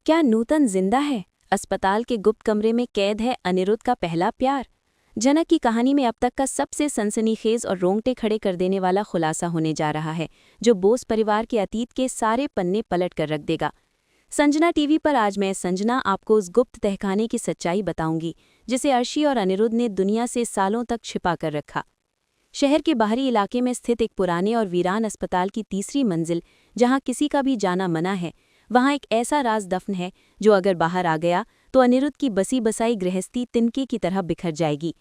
क्या नूतन जिंदा है? अस्पताल के गुप्त कमरे में कैद है अनिरुद्ध का पहला प्यार। जनक की कहानी में अब तक का सबसे सनसनीखेज और रोंगटे खड़े कर देने वाला खुलासा होने जा रहा है, जो बोस परिवार के अतीत के सारे पन्ने पलट कर रख देगा। संजना टीवी पर आज मैं संजना आपको उस गुप्त तहखाने की सच्चाई बताऊंगी, जिसे अर्शी और अनिरुद्ध ने दुनिया से सालों तक छिपा कर रखा। शहर के बाहरी इलाके में स्थित एक पुराने और वीरान अस्पताल की तीसरी मंजिल, जहां किसी का भी जाना मना है, वहां एक ऐसा राज दफन है जो अगर बाहर आ गया तो अनिरुद्ध की बसी बसाई गृहस्थी तिनके की तरह बिखर जाएगी।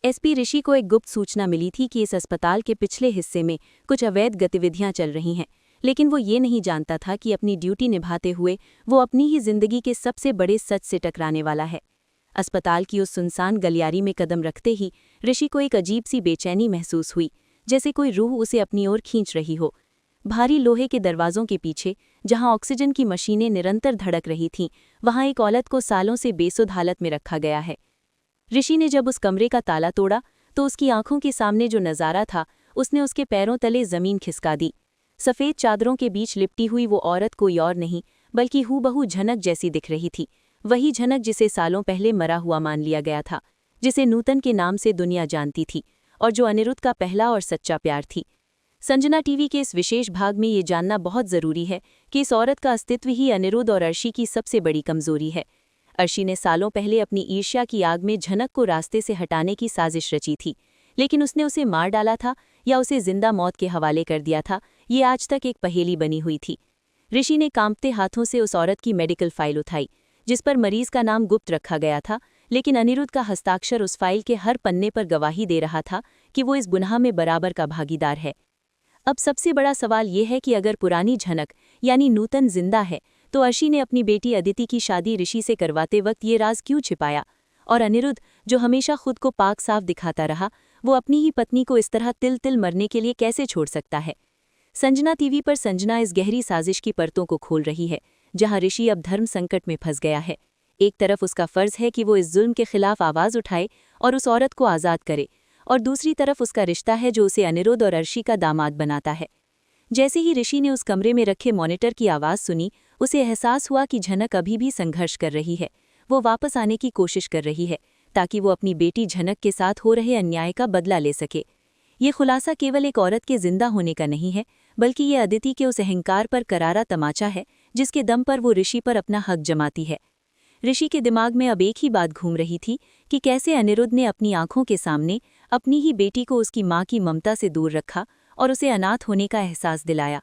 एसपी ऋषि को एक गुप्त सूचना मिली थी कि इस अस्पताल के पिछले हिस्से में कुछ अवैध गतिविधियां चल रही हैं, लेकिन वो ये नहीं जानता था कि अपनी ड्यूटी निभाते हुए वो अपनी ही जिंदगी के सबसे बड़े सच से टकराने वाला है। अस्पताल की उस सुनसान गलियारी में कदम रखते ही ऋषि को एक अजीब सी बेचैनी महसूस हुई, जैसे कोई रूह उसे अपनी ओर खींच रही हो। भारी लोहे के दरवाजों के पीछे, जहां ऑक्सीजन की मशीनें निरंतर धड़क रही थीं, वहां एक औरत को सालों से बेसुध हालत में रखा गया है। ऋषि ने जब उस कमरे का ताला तोड़ा तो उसकी आंखों के सामने जो नज़ारा था, उसने उसके पैरों तले जमीन खिसका दी। सफ़ेद चादरों के बीच लिपटी हुई वो औरत कोई और नहीं, बल्कि हूबहू झनक जैसी दिख रही थी। वही झनक जिसे सालों पहले मरा हुआ मान लिया गया था, जिसे नूतन के नाम से दुनिया जानती थी और जो अनिरुद्ध का पहला और सच्चा प्यार थी। संजना टीवी के इस विशेष भाग में ये जानना बहुत ज़रूरी है कि इस औरत का अस्तित्व ही अनिरुद्ध और अर्शी की सबसे बड़ी कमज़ोरी है। अर्शी ने सालों पहले अपनी ईर्ष्या की आग में झनक को रास्ते से हटाने की साजिश रची थी, लेकिन उसने उसे मार डाला था या उसे जिंदा मौत के हवाले कर दिया था, ये आज तक एक पहेली बनी हुई थी। ऋषि ने कांपते हाथों से उस औरत की मेडिकल फाइल उठाई, जिस पर मरीज का नाम गुप्त रखा गया था, लेकिन अनिरुद्ध का हस्ताक्षर उस फाइल के हर पन्ने पर गवाही दे रहा था कि वो इस गुनाह में बराबर का भागीदार है। अब सबसे बड़ा सवाल ये है कि अगर पुरानी झनक यानी नूतन जिंदा है, तो अर्शी ने अपनी बेटी अदिति की शादी ऋषि से करवाते वक्त ये राज क्यों छिपाया? और अनिरुद्ध, जो हमेशा खुद को पाक साफ दिखाता रहा, वो अपनी ही पत्नी को इस तरह तिल तिल मरने के लिए कैसे छोड़ सकता है? संजना टीवी पर संजना इस गहरी साजिश की परतों को खोल रही है, जहां ऋषि अब धर्म संकट में फंस गया है। एक तरफ उसका फर्ज है कि वो इस जुल्म के खिलाफ आवाज उठाए और उस औरत को आज़ाद करे, और दूसरी तरफ उसका रिश्ता है जो उसे अनिरुद्ध और अर्शी का दामाद बनाता है। जैसे ही ऋषि ने उस कमरे में रखे मॉनिटर की आवाज़ सुनी, उसे एहसास हुआ कि झनक अभी भी संघर्ष कर रही है। वो वापस आने की कोशिश कर रही है ताकि वो अपनी बेटी झनक के साथ हो रहे अन्याय का बदला ले सके। ये खुलासा केवल एक औरत के जिंदा होने का नहीं है, बल्कि ये अदिति के उस अहंकार पर करारा तमाचा है जिसके दम पर वो ऋषि पर अपना हक जमाती है। ऋषि के दिमाग में अब एक ही बात घूम रही थी कि कैसे अनिरुद्ध ने अपनी आंखों के सामने अपनी ही बेटी को उसकी मां की ममता से दूर रखा और उसे अनाथ होने का एहसास दिलाया।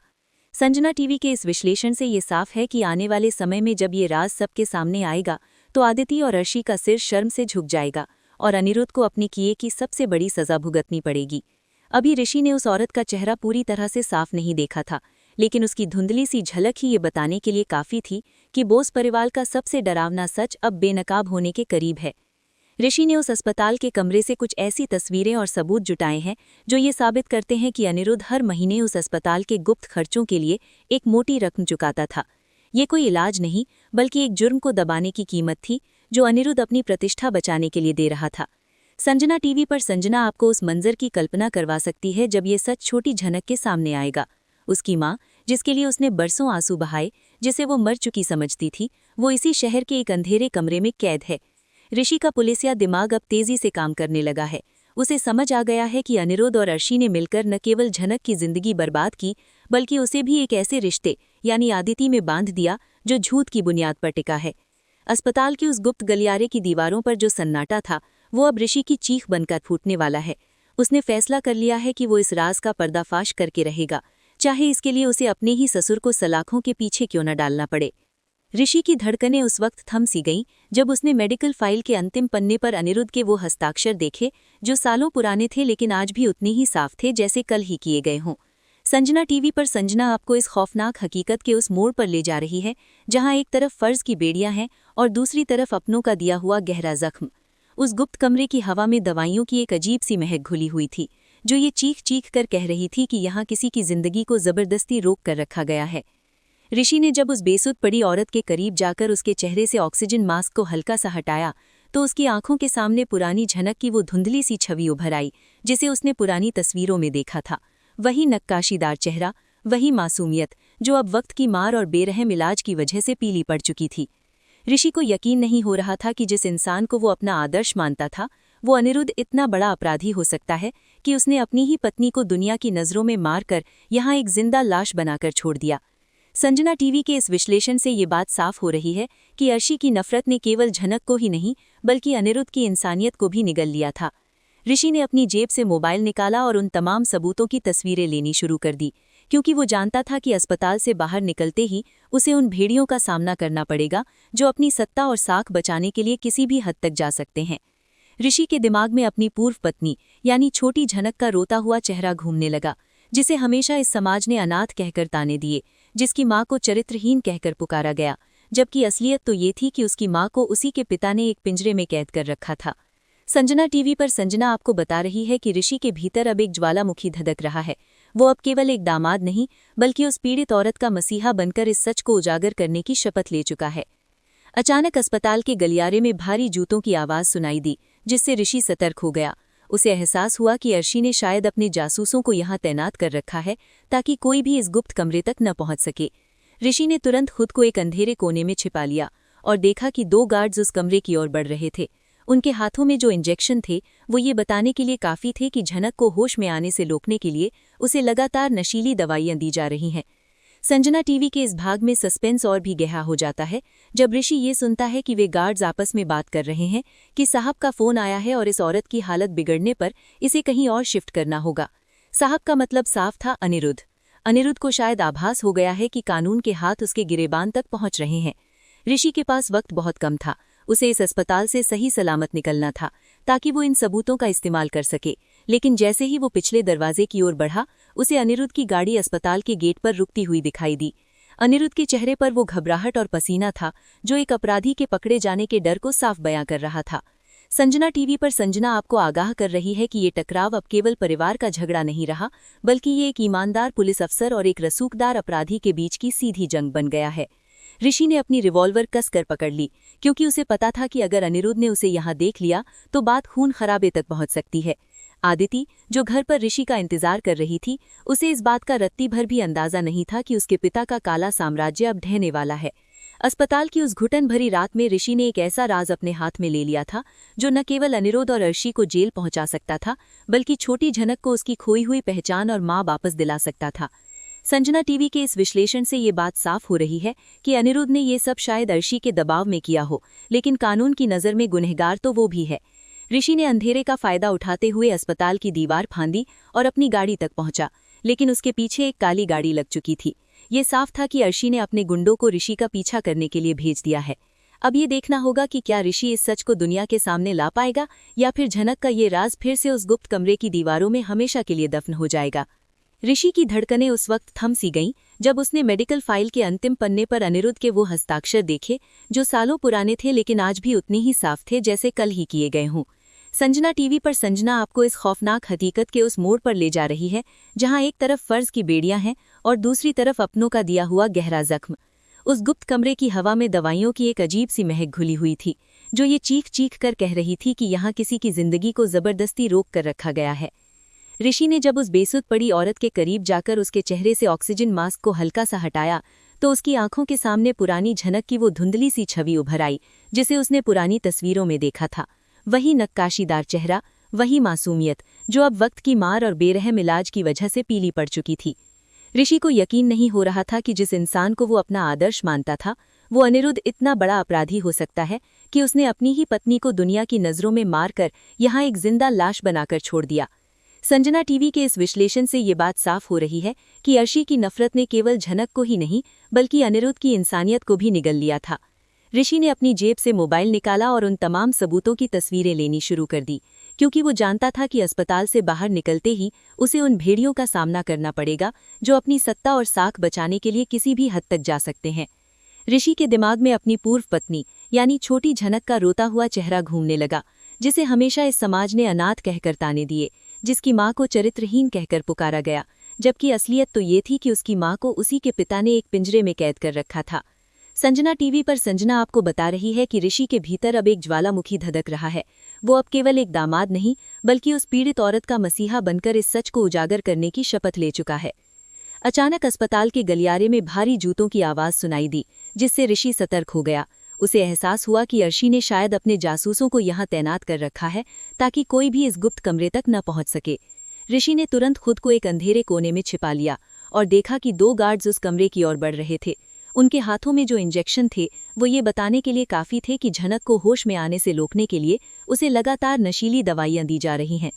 संजना टीवी के इस विश्लेषण से ये साफ है कि आने वाले समय में जब ये राज सबके सामने आएगा, तो आदिति और अर्शी का सिर शर्म से झुक जाएगा और अनिरुद्ध को अपने किए की सबसे बड़ी सजा भुगतनी पड़ेगी। अभी ऋषि ने उस औरत का चेहरा पूरी तरह से साफ नहीं देखा था, लेकिन उसकी धुंधली सी झलक ही ये बताने के लिए काफ़ी थी कि बोस परिवार का सबसे डरावना सच अब बेनकाब होने के करीब है। ऋषि ने उस अस्पताल के कमरे से कुछ ऐसी तस्वीरें और सबूत जुटाए हैं जो ये साबित करते हैं कि अनिरुद्ध हर महीने उस अस्पताल के गुप्त खर्चों के लिए एक मोटी रकम चुकाता था। ये कोई इलाज नहीं, बल्कि एक जुर्म को दबाने की कीमत थी जो अनिरुद्ध अपनी प्रतिष्ठा बचाने के लिए दे रहा था। संजना टीवी पर संजना आपको उस मंजर की कल्पना करवा सकती है जब ये सच छोटी झनक के सामने आएगा। उसकी माँ, जिसके लिए उसने बरसों आंसू बहाए, जिसे वो मर चुकी समझती थी, वो इसी शहर के एक अंधेरे कमरे में कैद है। ऋषि का पुलिसिया दिमाग अब तेजी से काम करने लगा है। उसे समझ आ गया है कि अनिरुद्ध और अर्शी ने मिलकर न केवल झनक की जिंदगी बर्बाद की, बल्कि उसे भी एक ऐसे रिश्ते यानी आदिति में बांध दिया जो झूठ की बुनियाद पर टिका है। अस्पताल की उस गुप्त गलियारे की दीवारों पर जो सन्नाटा था, वो अब ऋषि की चीख बनकर फूटने वाला है। उसने फैसला कर लिया है कि वो इस राज का पर्दाफाश करके रहेगा, चाहे इसके लिए उसे अपने ही ससुर को सलाखों के पीछे क्यों न डालना पड़े। ऋषि की धड़कनें उस वक्त थम सी गईं जब उसने मेडिकल फाइल के अंतिम पन्ने पर अनिरुद्ध के वो हस्ताक्षर देखे, जो सालों पुराने थे लेकिन आज भी उतने ही साफ थे जैसे कल ही किए गए हों। संजना टीवी पर संजना आपको इस खौफनाक हकीकत के उस मोड़ पर ले जा रही है जहां एक तरफ फर्ज की बेड़ियां हैं और दूसरी तरफ अपनों का दिया हुआ गहरा जख्म। उस गुप्त कमरे की हवा में दवाइयों की एक अजीब सी महक घुली हुई थी, जो ये चीख चीख कर कह रही थी कि यहाँ किसी की जिंदगी को जबरदस्ती रोक कर रखा गया है। ऋषि ने जब उस बेसुध पड़ी औरत के करीब जाकर उसके चेहरे से ऑक्सीजन मास्क को हल्का सा हटाया, तो उसकी आंखों के सामने पुरानी झनक की वो धुंधली सी छवि उभर आई जिसे उसने पुरानी तस्वीरों में देखा था। वही नक्काशीदार चेहरा, वही मासूमियत जो अब वक्त की मार और बेरहम इलाज की वजह से पीली पड़ चुकी थी। ऋषि को यकीन नहीं हो रहा था कि जिस इंसान को वो अपना आदर्श मानता था, वो अनिरुद्ध इतना बड़ा अपराधी हो सकता है कि उसने अपनी ही पत्नी को दुनिया की नज़रों में मारकर यहाँ एक जिंदा लाश बनाकर छोड़ दिया। संजना टीवी के इस विश्लेषण से ये बात साफ हो रही है कि अर्शी की नफरत ने केवल झनक को ही नहीं बल्कि अनिरुद्ध की इंसानियत को भी निगल लिया था। ऋषि ने अपनी जेब से मोबाइल निकाला और उन तमाम सबूतों की तस्वीरें लेनी शुरू कर दी, क्योंकि वो जानता था कि अस्पताल से बाहर निकलते ही उसे उन भेड़ियों का सामना करना पड़ेगा जो अपनी सत्ता और साख बचाने के लिए किसी भी हद तक जा सकते हैं। ऋषि के दिमाग में अपनी पूर्व पत्नी यानी छोटी झनक का रोता हुआ चेहरा घूमने लगा, जिसे हमेशा इस समाज ने अनाथ कहकर ताने दिए, जिसकी माँ को चरित्रहीन कहकर पुकारा गया, जबकि असलियत तो ये थी कि उसकी माँ को उसी के पिता ने एक पिंजरे में कैद कर रखा था। संजना टीवी पर संजना आपको बता रही है कि ऋषि के भीतर अब एक ज्वालामुखी धधक रहा है। वो अब केवल एक दामाद नहीं बल्कि उस पीड़ित औरत का मसीहा बनकर इस सच को उजागर करने की शपथ ले चुका है। अचानक अस्पताल के गलियारे में भारी जूतों की आवाज सुनाई दी, जिससे ऋषि सतर्क हो गया। उसे एहसास हुआ कि अर्शी ने शायद अपने जासूसों को यहाँ तैनात कर रखा है ताकि कोई भी इस गुप्त कमरे तक न पहुंच सके। ऋषि ने तुरंत खुद को एक अंधेरे कोने में छिपा लिया और देखा कि 2 गार्ड्स उस कमरे की ओर बढ़ रहे थे। उनके हाथों में जो इंजेक्शन थे वो ये बताने के लिए काफ़ी थे कि झनक को होश में आने से रोकने के लिए उसे लगातार नशीली दवाइयां दी जा रही हैं। संजना टीवी के इस भाग में सस्पेंस और भी गहरा हो जाता है जब ऋषि ये सुनता है कि वे गार्ड्स आपस में बात कर रहे हैं कि साहब का फ़ोन आया है और इस औरत की हालत बिगड़ने पर इसे कहीं और शिफ्ट करना होगा। साहब का मतलब साफ था अनिरुद्ध। अनिरुद्ध को शायद आभास हो गया है कि कानून के हाथ उसके गिरेबान तक पहुंच रहे हैं। ऋषि के पास वक्त बहुत कम था, उसे इस अस्पताल से सही सलामत निकलना था ताकि वो इन सबूतों का इस्तेमाल कर सके। लेकिन जैसे ही वो पिछले दरवाजे की ओर बढ़ा, उसे अनिरुद्ध की गाड़ी अस्पताल के गेट पर रुकती हुई दिखाई दी। अनिरुद्ध के चेहरे पर वो घबराहट और पसीना था जो एक अपराधी के पकड़े जाने के डर को साफ बयां कर रहा था। संजना टीवी पर संजना आपको आगाह कर रही है कि ये टकराव अब केवल परिवार का झगड़ा नहीं रहा, बल्कि ये एक ईमानदार पुलिस अफसर और एक रसूखदार अपराधी के बीच की सीधी जंग बन गया है। ऋषि ने अपनी रिवॉल्वर कसकर पकड़ ली, क्योंकि उसे पता था कि अगर अनिरुद्ध ने उसे यहाँ देख लिया तो बात खून खराबे तक पहुंच सकती है। आदिति, जो घर पर ऋषि का इंतजार कर रही थी, उसे इस बात का रत्ती भर भी अंदाजा नहीं था कि उसके पिता का काला साम्राज्य अब ढहने वाला है। अस्पताल की उस घुटन भरी रात में ऋषि ने एक ऐसा राज अपने हाथ में ले लिया था जो न केवल अनिरुद्ध और अर्शी को जेल पहुंचा सकता था, बल्कि छोटी झनक को उसकी खोई हुई पहचान और मां वापस दिला सकता था। संजना टीवी के इस विश्लेषण से ये बात साफ हो रही है कि अनिरुद्ध ने ये सब शायद अर्शी के दबाव में किया हो, लेकिन कानून की नज़र में गुनहगार तो वो भी है। ऋषि ने अंधेरे का फायदा उठाते हुए अस्पताल की दीवार फांदी और अपनी गाड़ी तक पहुंचा, लेकिन उसके पीछे एक काली गाड़ी लग चुकी थी। ये साफ था कि अर्शी ने अपने गुंडों को ऋषि का पीछा करने के लिए भेज दिया है। अब ये देखना होगा कि क्या ऋषि इस सच को दुनिया के सामने ला पाएगा या फिर झनक का ये राज फिर से उस गुप्त कमरे की दीवारों में हमेशा के लिए दफन हो जाएगा। ऋषि की धड़कनें उस वक्त थम सी गईं जब उसने मेडिकल फाइल के अंतिम पन्ने पर अनिरुद्ध के वो हस्ताक्षर देखे जो सालों पुराने थे लेकिन आज भी उतने ही साफ थे जैसे कल ही किए गए हों। संजना टीवी पर संजना आपको इस खौफनाक हकीकत के उस मोड़ पर ले जा रही है जहां एक तरफ फर्ज की बेड़ियां हैं और दूसरी तरफ अपनों का दिया हुआ गहरा जख्म। उस गुप्त कमरे की हवा में दवाइयों की एक अजीब सी महक घुली हुई थी जो ये चीख चीख कर कह रही थी कि यहाँ किसी की जिंदगी को जबरदस्ती रोक कर रखा गया है। ऋषि ने जब उस बेसुध पड़ी औरत के करीब जाकर उसके चेहरे से ऑक्सीजन मास्क को हल्का सा हटाया तो उसकी आंखों के सामने पुरानी झनक की वो धुंधली सी छवि उभर आई जिसे उसने पुरानी तस्वीरों में देखा था। वही नक्काशीदार चेहरा, वही मासूमियत जो अब वक्त की मार और बेरहम इलाज की वजह से पीली पड़ चुकी थी। ऋषि को यकीन नहीं हो रहा था कि जिस इंसान को वो अपना आदर्श मानता था, वो अनिरुद्ध इतना बड़ा अपराधी हो सकता है कि उसने अपनी ही पत्नी को दुनिया की नज़रों में मारकर यहाँ एक जिंदा लाश बनाकर छोड़ दिया। संजना टीवी के इस विश्लेषण से ये बात साफ हो रही है कि अर्शी की नफरत ने केवल झनक को ही नहीं बल्कि अनिरुद्ध की इंसानियत को भी निगल लिया था। ऋषि ने अपनी जेब से मोबाइल निकाला और उन तमाम सबूतों की तस्वीरें लेनी शुरू कर दी, क्योंकि वो जानता था कि अस्पताल से बाहर निकलते ही उसे उन भेड़ियों का सामना करना पड़ेगा जो अपनी सत्ता और साख बचाने के लिए किसी भी हद तक जा सकते हैं। ऋषि के दिमाग में अपनी पूर्व पत्नी यानी छोटी झनक का रोता हुआ चेहरा घूमने लगा, जिसे हमेशा इस समाज ने अनाथ कहकर ताने दिए, जिसकी माँ को चरित्रहीन कहकर पुकारा गया, जबकि असलियत तो ये थी कि उसकी माँ को उसी के पिता ने एक पिंजरे में कैद कर रखा था। संजना टीवी पर संजना आपको बता रही है कि ऋषि के भीतर अब एक ज्वालामुखी धधक रहा है। वो अब केवल एक दामाद नहीं बल्कि उस पीड़ित औरत का मसीहा बनकर इस सच को उजागर करने की शपथ ले चुका है। अचानक अस्पताल के गलियारे में भारी जूतों की आवाज सुनाई दी, जिससे ऋषि सतर्क हो गया। उसे एहसास हुआ कि अर्शी ने शायद अपने जासूसों को यहाँ तैनात कर रखा है ताकि कोई भी इस गुप्त कमरे तक न पहुंच सके। ऋषि ने तुरंत खुद को एक अंधेरे कोने में छिपा लिया और देखा कि 2 गार्ड्स उस कमरे की ओर बढ़ रहे थे। उनके हाथों में जो इंजेक्शन थे वो ये बताने के लिए काफी थे कि झनक को होश में आने से रोकने के लिए उसे लगातार नशीली दवाइयां दी जा रही हैं।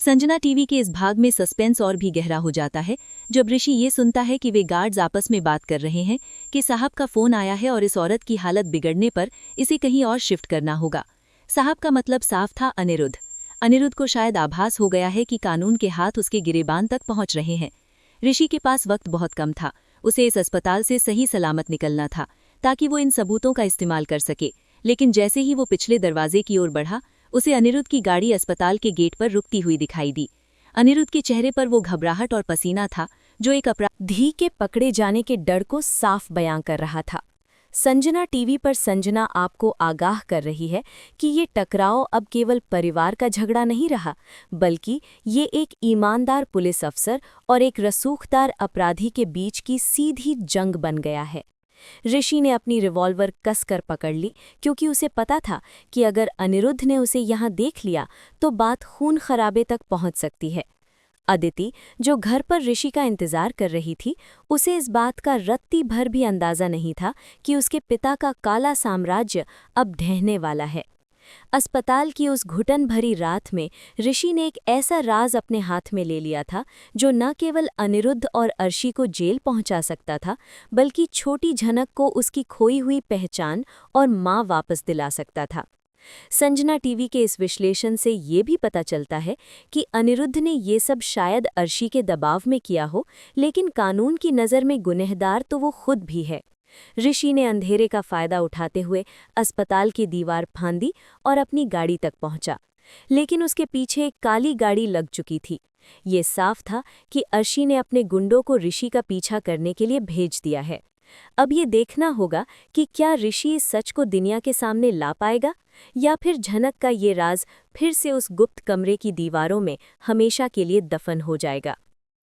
संजना टीवी के इस भाग में सस्पेंस और भी गहरा हो जाता है जब ऋषि ये सुनता है कि वे गार्ड्स आपस में बात कर रहे हैं कि साहब का फोन आया है और इस औरत की हालत बिगड़ने पर इसे कहीं और शिफ्ट करना होगा। साहब का मतलब साफ था अनिरुद्ध। अनिरुद्ध को शायद आभास हो गया है कि कानून के हाथ उसके गिरेबान तक पहुंच रहे हैं। ऋषि के पास वक्त बहुत कम था। उसे इस अस्पताल से सही सलामत निकलना था ताकि वो इन सबूतों का इस्तेमाल कर सके। लेकिन जैसे ही वो पिछले दरवाजे की ओर बढ़ा, उसे अनिरुद्ध की गाड़ी अस्पताल के गेट पर रुकती हुई दिखाई दी। अनिरुद्ध के चेहरे पर वो घबराहट और पसीना था जो एक अपराधी के पकड़े जाने के डर को साफ बयां कर रहा था। संजना टीवी पर संजना आपको आगाह कर रही है कि ये टकराव अब केवल परिवार का झगड़ा नहीं रहा, बल्कि ये एक ईमानदार पुलिस अफसर और एक रसूखदार अपराधी के बीच की सीधी जंग बन गया है। ऋषि ने अपनी रिवॉल्वर कसकर पकड़ ली क्योंकि उसे पता था कि अगर अनिरुद्ध ने उसे यहाँ देख लिया तो बात खून खराबे तक पहुंच सकती है। अदिति, जो घर पर ऋषि का इंतजार कर रही थी, उसे इस बात का रत्ती भर भी अंदाजा नहीं था कि उसके पिता का काला साम्राज्य अब ढहने वाला है। अस्पताल की उस घुटन भरी रात में ऋषि ने एक ऐसा राज अपने हाथ में ले लिया था जो न केवल अनिरुद्ध और अर्शी को जेल पहुंचा सकता था, बल्कि छोटी झनक को उसकी खोई हुई पहचान और मां वापस दिला सकता था। संजना टीवी के इस विश्लेषण से ये भी पता चलता है कि अनिरुद्ध ने ये सब शायद अर्शी के दबाव में किया हो, लेकिन कानून की नज़र में गुनहगार तो वो खुद भी है। ऋषि ने अंधेरे का फायदा उठाते हुए अस्पताल की दीवार फांदी और अपनी गाड़ी तक पहुंचा, लेकिन उसके पीछे एक काली गाड़ी लग चुकी थी। ये साफ था कि अर्शी ने अपने गुंडों को ऋषि का पीछा करने के लिए भेज दिया है। अब ये देखना होगा कि क्या ऋषि इस सच को दुनिया के सामने ला पाएगा या फिर झनक का ये राज फिर से उस गुप्त कमरे की दीवारों में हमेशा के लिए दफन हो जाएगा।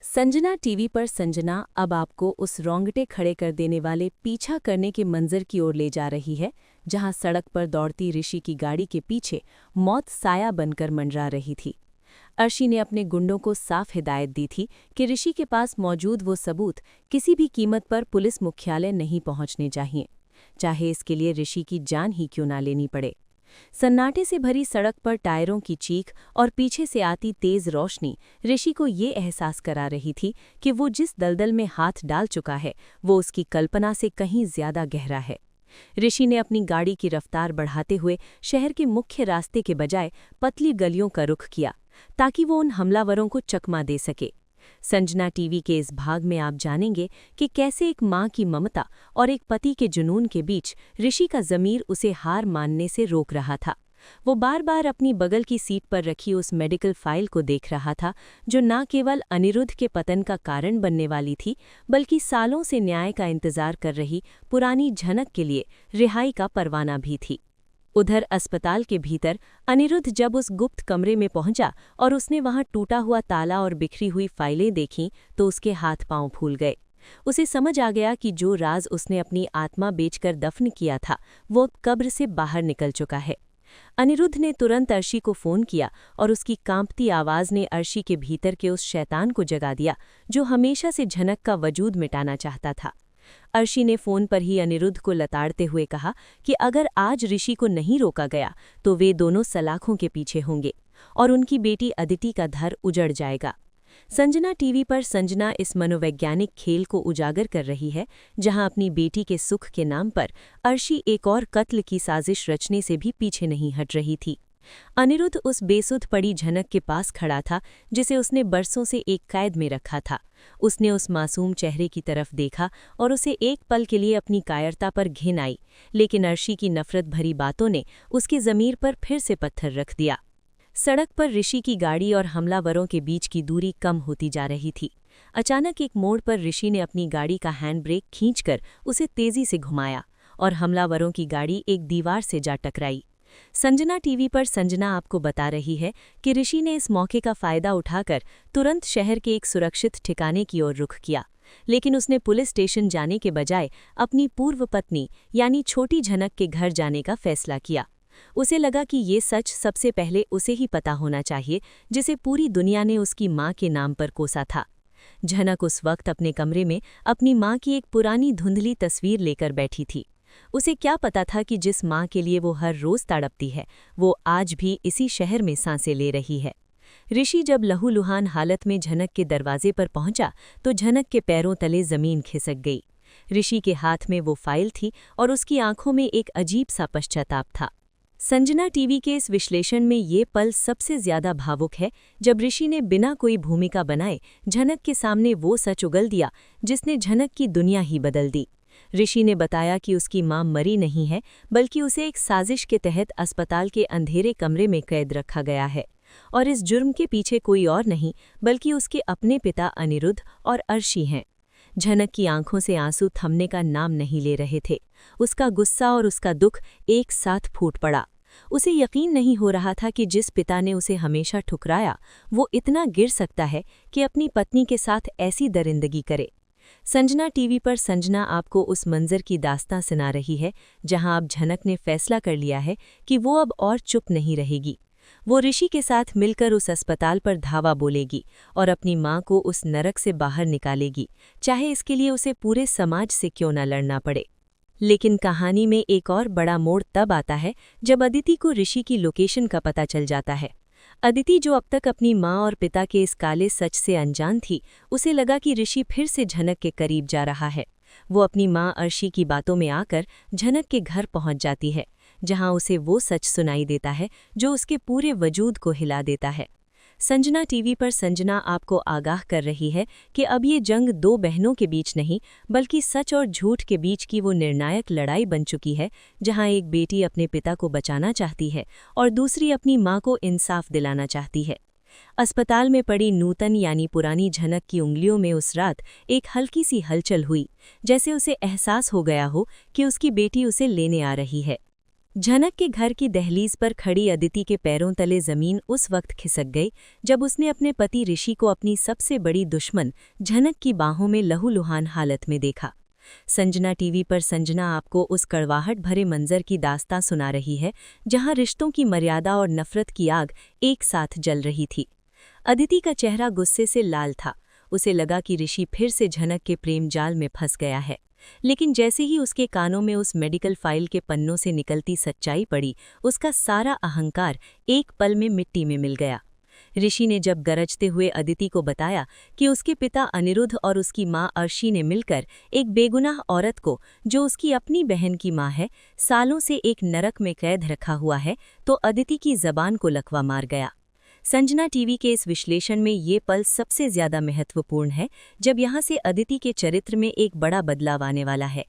संजना टीवी पर संजना अब आपको उस रोंगटे खड़े कर देने वाले पीछा करने के मंजर की ओर ले जा रही है, जहां सड़क पर दौड़ती ऋषि की गाड़ी के पीछे मौत साया बनकर मंडरा रही थी। अर्शी ने अपने गुंडों को साफ हिदायत दी थी कि ऋषि के पास मौजूद वो सबूत किसी भी कीमत पर पुलिस मुख्यालय नहीं पहुंचने चाहिए, चाहे इसके लिए ऋषि की जान ही क्यों ना लेनी पड़े। सन्नाटे से भरी सड़क पर टायरों की चीख और पीछे से आती तेज रोशनी ऋषि को ये एहसास करा रही थी कि वो जिस दलदल में हाथ डाल चुका है वो उसकी कल्पना से कहीं ज्यादा गहरा है। ऋषि ने अपनी गाड़ी की रफ्तार बढ़ाते हुए शहर के मुख्य रास्ते के बजाय पतली गलियों का रुख किया ताकि वो उन हमलावरों को चकमा दे सके। संजना टीवी के इस भाग में आप जानेंगे कि कैसे एक मां की ममता और एक पति के जुनून के बीच ऋषि का ज़मीर उसे हार मानने से रोक रहा था। वो बार बार अपनी बगल की सीट पर रखी उस मेडिकल फाइल को देख रहा था जो न केवल अनिरुद्ध के पतन का कारण बनने वाली थी, बल्कि सालों से न्याय का इंतजार कर रही पुरानी झनक के लिए रिहाई का परवाना भी थी। उधर अस्पताल के भीतर अनिरुद्ध जब उस गुप्त कमरे में पहुंचा और उसने वहां टूटा हुआ ताला और बिखरी हुई फाइलें देखीं तो उसके हाथ पांव फूल गए। उसे समझ आ गया कि जो राज उसने अपनी आत्मा बेचकर दफन किया था वो कब्र से बाहर निकल चुका है। अनिरुद्ध ने तुरंत अर्शी को फोन किया और उसकी कांपती आवाज ने अर्शी के भीतर के उस शैतान को जगा दिया जो हमेशा से झनक का वजूद मिटाना चाहता था। अर्शी ने फोन पर ही अनिरुद्ध को लताड़ते हुए कहा कि अगर आज ऋषि को नहीं रोका गया तो वे दोनों सलाखों के पीछे होंगे और उनकी बेटी अदिति का घर उजड़ जाएगा। संजना टीवी पर संजना इस मनोवैज्ञानिक खेल को उजागर कर रही है जहां अपनी बेटी के सुख के नाम पर अर्शी एक और कत्ल की साजिश रचने से भी पीछे नहीं हट रही थी। अनिरुद्ध उस बेसुध पड़ी झनक के पास खड़ा था जिसे उसने बरसों से एक कैद में रखा था। उसने उस मासूम चेहरे की तरफ देखा और उसे एक पल के लिए अपनी कायरता पर घिन आई, लेकिन अर्शी की नफरत भरी बातों ने उसकी ज़मीर पर फिर से पत्थर रख दिया। सड़क पर ऋषि की गाड़ी और हमलावरों के बीच की दूरी कम होती जा रही थी। अचानक एक मोड़ पर ऋषि ने अपनी गाड़ी का हैंड ब्रेक खींचकर उसे तेजी से घुमाया और हमलावरों की गाड़ी एक दीवार से जा टकराई। संजना टीवी पर संजना आपको बता रही है कि ऋषि ने इस मौके का फायदा उठाकर तुरंत शहर के एक सुरक्षित ठिकाने की ओर रुख किया, लेकिन उसने पुलिस स्टेशन जाने के बजाय अपनी पूर्व पत्नी यानी छोटी झनक के घर जाने का फैसला किया। उसे लगा कि ये सच सबसे पहले उसे ही पता होना चाहिए, जिसे पूरी दुनिया ने उसकी माँ के नाम पर कोसा था। झनक उस वक्त अपने कमरे में अपनी माँ की एक पुरानी धुंधली तस्वीर लेकर बैठी थी। उसे क्या पता था कि जिस माँ के लिए वो हर रोज तड़पती है, वो आज भी इसी शहर में सांसें ले रही है। ऋषि जब लहूलुहान हालत में झनक के दरवाजे पर पहुंचा तो झनक के पैरों तले जमीन खिसक गई। ऋषि के हाथ में वो फाइल थी और उसकी आंखों में एक अजीब सा पश्चाताप था। संजना टीवी के इस विश्लेषण में ये पल सबसे ज्यादा भावुक है जब ऋषि ने बिना कोई भूमिका बनाए झनक के सामने वो सच उगल दिया जिसने झनक की दुनिया ही बदल दी। ऋषि ने बताया कि उसकी मां मरी नहीं है, बल्कि उसे एक साजिश के तहत अस्पताल के अंधेरे कमरे में कैद रखा गया है, और इस जुर्म के पीछे कोई और नहीं बल्कि उसके अपने पिता अनिरुद्ध और अर्शी हैं। झनक की आंखों से आंसू थमने का नाम नहीं ले रहे थे। उसका गुस्सा और उसका दुख एक साथ फूट पड़ा। उसे यकीन नहीं हो रहा था कि जिस पिता ने उसे हमेशा ठुकराया, वो इतना गिर सकता है कि अपनी पत्नी के साथ ऐसी दरिंदगी करे। संजना टीवी पर संजना आपको उस मंजर की दास्तां सुना रही है जहां अब झनक ने फैसला कर लिया है कि वो अब और चुप नहीं रहेगी। वो ऋषि के साथ मिलकर उस अस्पताल पर धावा बोलेगी और अपनी मां को उस नरक से बाहर निकालेगी, चाहे इसके लिए उसे पूरे समाज से क्यों न लड़ना पड़े। लेकिन कहानी में एक और बड़ा मोड़ तब आता है जब अदिति को ऋषि की लोकेशन का पता चल जाता है। अदिति, जो अब तक अपनी माँ और पिता के इस काले सच से अनजान थी, उसे लगा कि ऋषि फिर से झनक के करीब जा रहा है। वो अपनी माँ अर्शी की बातों में आकर झनक के घर पहुंच जाती है, जहां उसे वो सच सुनाई देता है जो उसके पूरे वजूद को हिला देता है। संजना टीवी पर संजना आपको आगाह कर रही है कि अब ये जंग दो बहनों के बीच नहीं बल्कि सच और झूठ के बीच की वो निर्णायक लड़ाई बन चुकी है, जहां एक बेटी अपने पिता को बचाना चाहती है और दूसरी अपनी मां को इंसाफ दिलाना चाहती है। अस्पताल में पड़ी नूतन यानी पुरानी झनक की उंगलियों में उस रात एक हल्की सी हलचल हुई, जैसे उसे एहसास हो गया हो कि उसकी बेटी उसे लेने आ रही है। झनक के घर की दहलीज पर खड़ी अदिति के पैरों तले जमीन उस वक्त खिसक गई जब उसने अपने पति ऋषि को अपनी सबसे बड़ी दुश्मन झनक की बाहों में लहूलुहान हालत में देखा। संजना टीवी पर संजना आपको उस कड़वाहट भरे मंजर की दास्तां सुना रही है जहां रिश्तों की मर्यादा और नफरत की आग एक साथ जल रही थी। अदिति का चेहरा गुस्से से लाल था। उसे लगा कि ऋषि फिर से झनक के प्रेम जाल में फंस गया है, लेकिन जैसे ही उसके कानों में उस मेडिकल फाइल के पन्नों से निकलती सच्चाई पड़ी, उसका सारा अहंकार एक पल में मिट्टी में मिल गया। ऋषि ने जब गरजते हुए अदिति को बताया कि उसके पिता अनिरुद्ध और उसकी मां अर्शी ने मिलकर एक बेगुनाह औरत को, जो उसकी अपनी बहन की मां है, सालों से एक नरक में कैद रखा हुआ है, तो अदिति की जबान को लकवा मार गया। संजना टीवी के इस विश्लेषण में ये पल सबसे ज्यादा महत्वपूर्ण है जब यहाँ से अदिति के चरित्र में एक बड़ा बदलाव आने वाला है।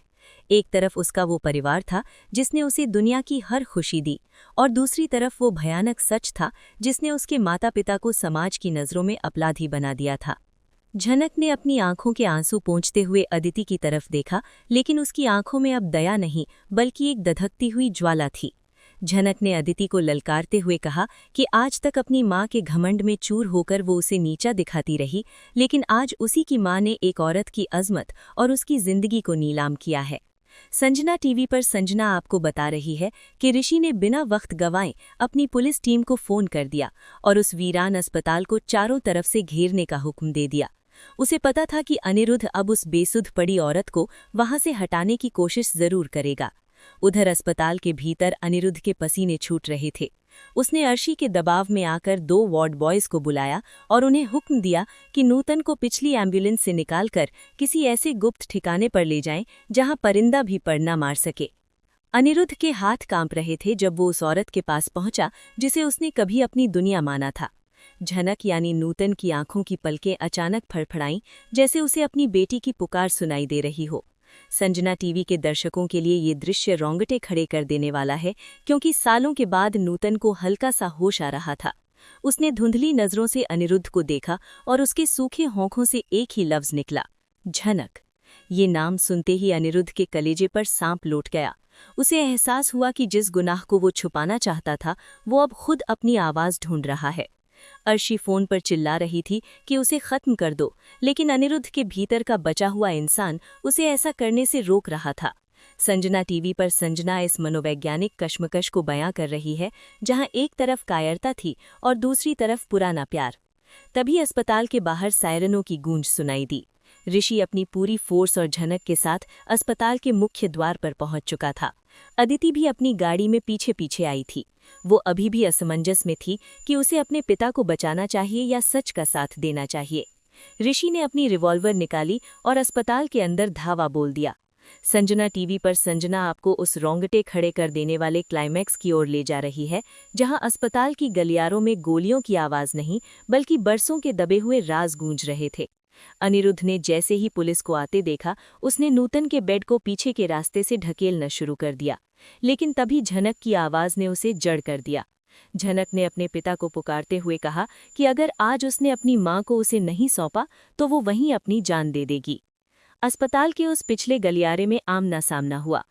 एक तरफ उसका वो परिवार था जिसने उसे दुनिया की हर खुशी दी, और दूसरी तरफ वो भयानक सच था जिसने उसके माता पिता को समाज की नज़रों में अपराधी बना दिया था। झनक ने अपनी आंखों के आंसू पोंछते हुए अदिति की तरफ देखा, लेकिन उसकी आंखों में अब दया नहीं बल्कि एक धधकती हुई ज्वाला थी। झनक ने अदिति को ललकारते हुए कहा कि आज तक अपनी माँ के घमंड में चूर होकर वो उसे नीचा दिखाती रही, लेकिन आज उसी की माँ ने एक औरत की अजमत और उसकी जिंदगी को नीलाम किया है। संजना टीवी पर संजना आपको बता रही है कि ऋषि ने बिना वक्त गंवाए अपनी पुलिस टीम को फोन कर दिया और उस वीरान अस्पताल को चारों तरफ से घेरने का हुक्म दे दिया। उसे पता था कि अनिरुद्ध अब उस बेसुध पड़ी औरत को वहां से हटाने की कोशिश जरूर करेगा। उधर अस्पताल के भीतर अनिरुद्ध के पसीने छूट रहे थे। उसने अर्शी के दबाव में आकर 2 वार्ड बॉयज को बुलाया और उन्हें हुक्म दिया कि नूतन को पिछली एम्बुलेंस से निकालकर किसी ऐसे गुप्त ठिकाने पर ले जाएं जहां परिंदा भी पर न मार सके। अनिरुद्ध के हाथ कांप रहे थे जब वो उस औरत के पास पहुंचा जिसे उसने कभी अपनी दुनिया माना था। झनक यानी नूतन की आंखों की पलकें अचानक फड़फड़ाईं, जैसे उसे अपनी बेटी की पुकार सुनाई दे रही हो। संजना टीवी के दर्शकों के लिए ये दृश्य रोंगटे खड़े कर देने वाला है, क्योंकि सालों के बाद नूतन को हल्का सा होश आ रहा था। उसने धुंधली नजरों से अनिरुद्ध को देखा और उसके सूखे होंठों से एक ही लफ्ज निकला, झनक। ये नाम सुनते ही अनिरुद्ध के कलेजे पर सांप लौट गया। उसे एहसास हुआ कि जिस गुनाह को वो छुपाना चाहता था वो अब खुद अपनी आवाज ढूंढ रहा है। अर्शी फोन पर चिल्ला रही थी कि उसे खत्म कर दो, लेकिन अनिरुद्ध के भीतर का बचा हुआ इंसान उसे ऐसा करने से रोक रहा था। संजना टीवी पर संजना इस मनोवैज्ञानिक कश्मकश को बयां कर रही है, जहां एक तरफ कायरता थी और दूसरी तरफ पुराना प्यार। तभी अस्पताल के बाहर सायरनों की गूंज सुनाई दी। ऋषि अपनी पूरी फोर्स और झनक के साथ अस्पताल के मुख्य द्वार पर पहुंच चुका था। अदिति भी अपनी गाड़ी में पीछे पीछे आई थी। वो अभी भी असमंजस में थी कि उसे अपने पिता को बचाना चाहिए या सच का साथ देना चाहिए। ऋषि ने अपनी रिवॉल्वर निकाली और अस्पताल के अंदर धावा बोल दिया। संजना टीवी पर संजना आपको उस रोंगटे खड़े कर देने वाले क्लाइमैक्स की ओर ले जा रही है, जहां अस्पताल की गलियारों में गोलियों की आवाज नहीं बल्कि बरसों के दबे हुए राज गूंज रहे थे। अनिरुद्ध ने जैसे ही पुलिस को आते देखा, उसने नूतन के बेड को पीछे के रास्ते से ढकेलना शुरू कर दिया, लेकिन तभी झनक की आवाज ने उसे जड़ कर दिया। झनक ने अपने पिता को पुकारते हुए कहा कि अगर आज उसने अपनी मां को उसे नहीं सौंपा तो वो वहीं अपनी जान दे देगी। अस्पताल के उस पिछले गलियारे में आमना सामना हुआ।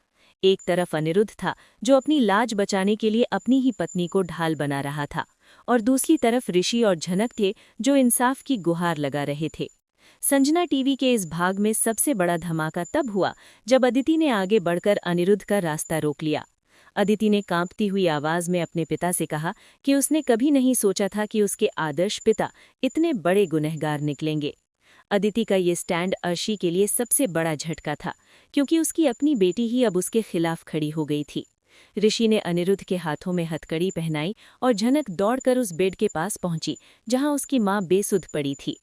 एक तरफ अनिरुद्ध था जो अपनी लाज बचाने के लिए अपनी ही पत्नी को ढाल बना रहा था, और दूसरी तरफ ऋषि और झनक थे जो इंसाफ की गुहार लगा रहे थे। संजना टीवी के इस भाग में सबसे बड़ा धमाका तब हुआ जब अदिति ने आगे बढ़कर अनिरुद्ध का रास्ता रोक लिया। अदिति ने कांपती हुई आवाज में अपने पिता से कहा कि उसने कभी नहीं सोचा था कि उसके आदर्श पिता इतने बड़े गुनहगार निकलेंगे। अदिति का ये स्टैंड अर्शी के लिए सबसे बड़ा झटका था, क्योंकि उसकी अपनी बेटी ही अब उसके खिलाफ खड़ी हो गई थी। ऋषि ने अनिरुद्ध के हाथों में हथकड़ी पहनाई और झनक दौड़कर उस बेड के पास पहुंची जहां उसकी मां बेसुध पड़ी थी।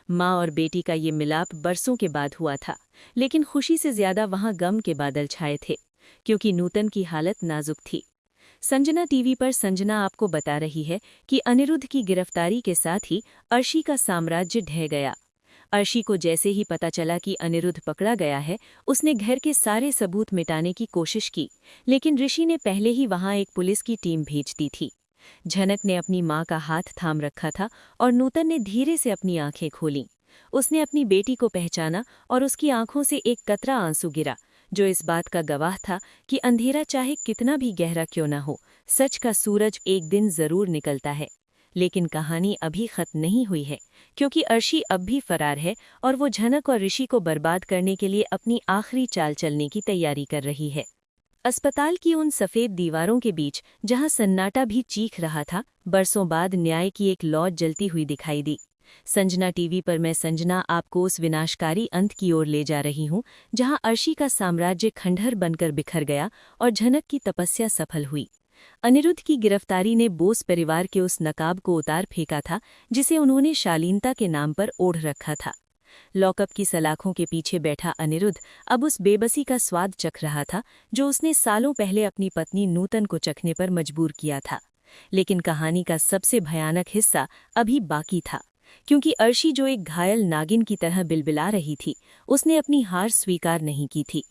मां और बेटी का ये मिलाप बरसों के बाद हुआ था, लेकिन खुशी से ज्यादा वहां गम के बादल छाए थे, क्योंकि नूतन की हालत नाजुक थी। संजना टीवी पर संजना आपको बता रही है कि अनिरुद्ध की गिरफ्तारी के साथ ही अर्शी का साम्राज्य ढह गया। अर्शी को जैसे ही पता चला कि अनिरुद्ध पकड़ा गया है, उसने घर के सारे सबूत मिटाने की कोशिश की, लेकिन ऋषि ने पहले ही वहां एक पुलिस की टीम भेज दी थी। झनक ने अपनी मां का हाथ थाम रखा था और नूतन ने धीरे से अपनी आंखें खोलीं। उसने अपनी बेटी को पहचाना और उसकी आंखों से एक कतरा आंसू गिरा, जो इस बात का गवाह था कि अंधेरा चाहे कितना भी गहरा क्यों न हो, सच का सूरज एक दिन जरूर निकलता है। लेकिन कहानी अभी खत्म नहीं हुई है, क्योंकि अर्शी अब भी फरार है और वो झनक और ऋषि को बर्बाद करने के लिए अपनी आखिरी चाल चलने की तैयारी कर रही है। अस्पताल की उन सफ़ेद दीवारों के बीच जहां सन्नाटा भी चीख रहा था, बरसों बाद न्याय की एक लौ जलती हुई दिखाई दी। संजना टीवी पर मैं संजना आपको उस विनाशकारी अंत की ओर ले जा रही हूं, जहां अर्शी का साम्राज्य खंडहर बनकर बिखर गया और झनक की तपस्या सफल हुई। अनिरुद्ध की गिरफ्तारी ने बोस परिवार के उस नकाब को उतार फेंका था जिसे उन्होंने शालीनता के नाम पर ओढ़ रखा था। लॉकअप की सलाखों के पीछे बैठा अनिरुद्ध अब उस बेबसी का स्वाद चख रहा था जो उसने सालों पहले अपनी पत्नी नूतन को चखने पर मजबूर किया था। लेकिन कहानी का सबसे भयानक हिस्सा अभी बाकी था, क्योंकि अर्शी जो एक घायल नागिन की तरह बिलबिला रही थी, उसने अपनी हार स्वीकार नहीं की थी।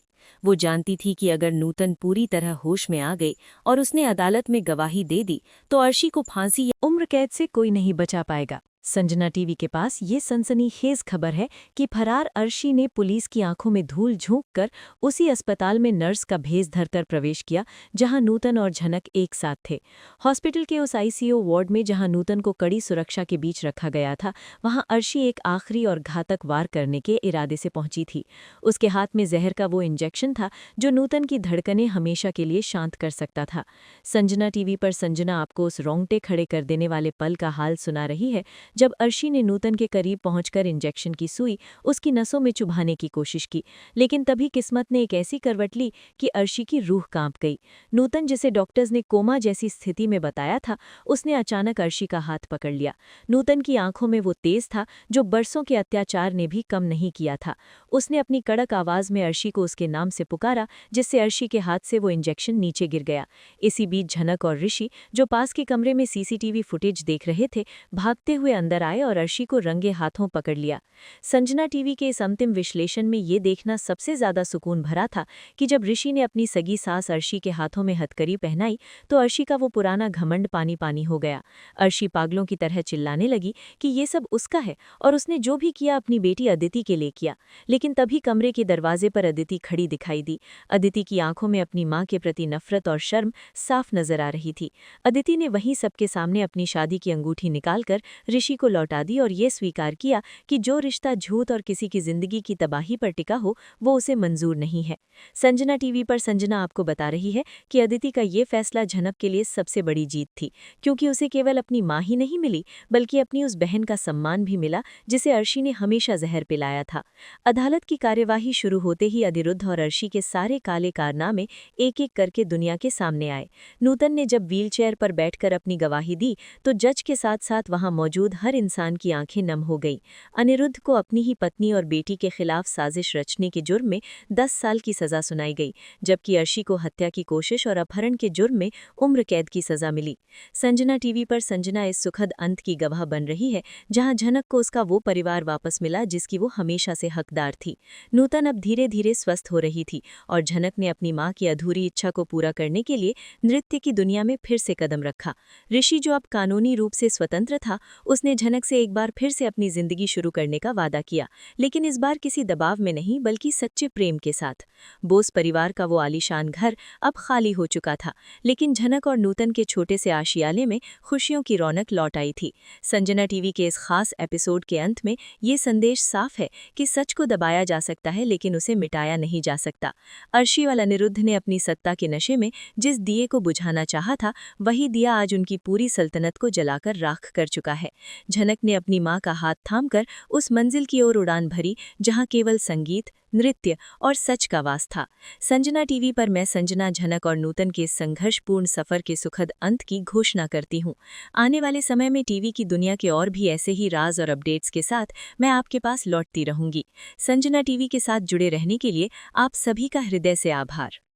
वो जानती थी कि अगर नूतन पूरी तरह होश में आ गई और उसने अदालत में गवाही दे दी तो अर्शी को फांसी या उम्र कैद से कोई नहीं बचा पाएगा। संजना टीवी के पास ये सनसनीखेज खबर है कि फरार अर्शी ने पुलिस की आंखों में धूल झोंक कर उसी अस्पताल में नर्स का भेष धरकर प्रवेश किया जहां नूतन और झनक एक साथ थे। हॉस्पिटल के उस आईसीयू वार्ड में जहां नूतन को कड़ी सुरक्षा के बीच रखा गया था, वहां अर्शी एक आखिरी और घातक वार करने के इरादे से पहुंची थी। उसके हाथ में जहर का वो इंजेक्शन था जो नूतन की धड़कनें हमेशा के लिए शांत कर सकता था। संजना टीवी पर संजना आपको उस रोंगटे खड़े कर देने वाले पल का हाल सुना रही है जब अर्शी ने नूतन के करीब पहुंचकर इंजेक्शन की सुई उसकी नसों में चुभाने की कोशिश की, लेकिन तभी किस्मत ने एक ऐसी करवट ली कि अर्शी की रूह कांप गई। नूतन, जिसे डॉक्टर्स ने कोमा जैसी स्थिति में बताया था, उसने अचानक अर्शी का हाथ पकड़ लिया। नूतन की आंखों में वो तेज था जो बरसों के अत्याचार ने भी कम नहीं किया था। उसने अपनी कड़क आवाज में अर्शी को उसके नाम से पुकारा, जिससे अर्शी के हाथ से वो इंजेक्शन नीचे गिर गया। इसी बीच झनक और ऋषि, जो पास के कमरे में सीसीटीवी फुटेज देख रहे थे, भागते हुए अंदर आए और अर्शी को रंगे हाथों पकड़ लिया। संजना टीवी के इस अंतिम विश्लेषण में ये देखना सबसे ज्यादा सुकून भरा था कि जब ऋषि ने अपनी सगी सास अर्शी के हाथों में हथकड़ी पहनाई तो अर्शी का वो पुराना घमंड पानी पानी हो गया। अर्शी पागलों की तरह चिल्लाने लगी कि ये सब उसका है और उसने जो भी किया अपनी बेटी अदिति के लिए किया। लेकिन तभी कमरे के दरवाजे पर अदिति खड़ी दिखाई दी। अदिति की आंखों में अपनी मां के प्रति नफरत और शर्म साफ नजर आ रही थी। अदिति ने वहीं सबके सामने अपनी शादी की अंगूठी निकालकर ऋषि को लौटा दी और ये स्वीकार किया कि जो रिश्ता झूठ और किसी की जिंदगी की तबाही पर टिका हो वो उसे मंजूर नहीं है। संजना टीवी पर संजना आपको बता रही है कि अदिति का ये फैसला झनक के लिए सबसे बड़ी जीत थी, क्योंकि उसे केवल अपनी मां ही नहीं मिली बल्कि अपनी उस बहन का सम्मान भी मिला जिसे अर्शी ने हमेशा जहर पिलाया था। अदालत की कार्यवाही शुरू होते ही अनिरुद्ध और अर्शी के सारे काले कारनामे एक एक करके दुनिया के सामने आए। नूतन ने जब व्हीलचेयर पर बैठकर अपनी गवाही दी तो जज के साथ साथ वहां मौजूद हर इंसान की आंखें नम हो गईं। अनिरुद्ध को अपनी ही पत्नी और बेटी के खिलाफ साजिश रचने के जुर्म में 10 साल की सजा सुनाई गई, जबकि अर्शी को हत्या की कोशिश और अपहरण के जुर्म में उम्र कैद की सजा मिली। संजना टीवी पर संजना इस सुखद अंत की गवाह बन रही है जहां झनक को उसका वो परिवार वापस मिला जिसकी वो हमेशा से हकदार थी। नूतन अब धीरे धीरे स्वस्थ हो रही थी और झनक ने अपनी मां की अधूरी इच्छा को पूरा करने के लिए नृत्य की दुनिया में फिर से कदम रखा। ऋषि जो अब कानूनी रूप से स्वतंत्र था, उसने झनक से एक बार फिर से अपनी जिंदगी शुरू करने का वादा किया, लेकिन इस बार किसी दबाव में नहीं बल्कि सच्चे प्रेम के साथ। बोस परिवार का वो आलीशान घर अब खाली हो चुका था, लेकिन झनक और नूतन के छोटे से आशियाले में खुशियों की रौनक लौट आई थी। संजना टीवी के इस खास एपिसोड के अंत में ये संदेश साफ है कि सच को दबाया जा सकता है लेकिन उसे मिटाया नहीं जा सकता। अर्शी और अनिरुद्ध ने अपनी सत्ता के नशे में जिस दिए को बुझाना चाहा था, वही दिया आज उनकी पूरी सल्तनत को जलाकर राख कर चुका है। झनक ने अपनी मां का हाथ थामकर उस मंजिल की ओर उड़ान भरी जहां केवल संगीत, नृत्य और सच का वास था। संजना टीवी पर मैं संजना, झनक और नूतन के इस संघर्षपूर्ण सफर के सुखद अंत की घोषणा करती हूँ। आने वाले समय में टीवी की दुनिया के और भी ऐसे ही राज और अपडेट्स के साथ मैं आपके पास लौटती रहूंगी। संजना टीवी के साथ जुड़े रहने के लिए आप सभी का हृदय से आभार।